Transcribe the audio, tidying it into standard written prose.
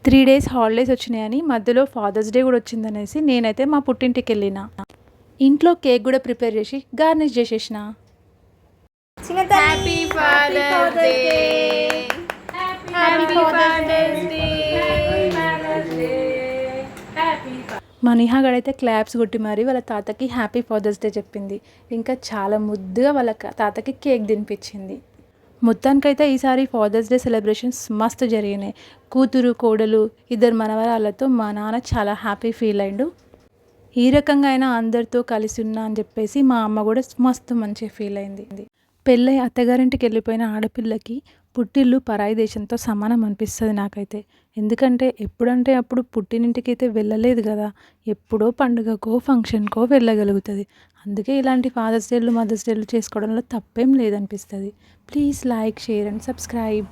3 days holidays వచ్చినాయని మధ్యలో fathers day కూడా వచ్చిందనేసి నేనైతే మా పుట్టింటికి వెళ్ళిన. ఇంట్లో కేక్ కూడా ప్రిపేర్ చేసి గార్నిష్ చేసేసిన. Happy father's day, happy father's day. మా నిహాగడైతే క్లాప్స్ కొట్టి మరి వాళ్ళ తాతకి హ్యాపీ ఫాదర్స్ డే చెప్పింది. ఇంకా చాలా ముద్దుగా వాళ్ళ తాతకి కేక్ తినిపించింది. మొత్తానికైతే ఈసారి ఫాదర్స్ డే సెలబ్రేషన్స్ మస్తు జరిగినాయి. కూతురు కోడలు 2 మనవరాళ్ళతో మా నాన్న చాలా హ్యాపీ ఫీల్ అయ్యిండు. ఈ రకంగా అయినా అందరితో కలిసి ఉన్నా అని చెప్పేసి మా అమ్మ కూడా మస్తు మంచిగా ఫీల్ అయింది. పెళ్ళై అత్తగారింటికి వెళ్ళిపోయిన ఆడపిల్లకి పుట్టిల్లు పరాయి దేశంతో సమానం అనిపిస్తుంది నాకైతే. ఎందుకంటే ఎప్పుడంటే అప్పుడు పుట్టినింటికి అయితే వెళ్ళలేదు కదా, ఎప్పుడో పండుగకో ఫంక్షన్కో వెళ్ళగలుగుతుంది. అందుకే ఇలాంటి ఫాదర్స్ డేలు మదర్స్ డేలు చేసుకోవడంలో తప్పేం లేదనిపిస్తుంది. Please like, share and subscribe.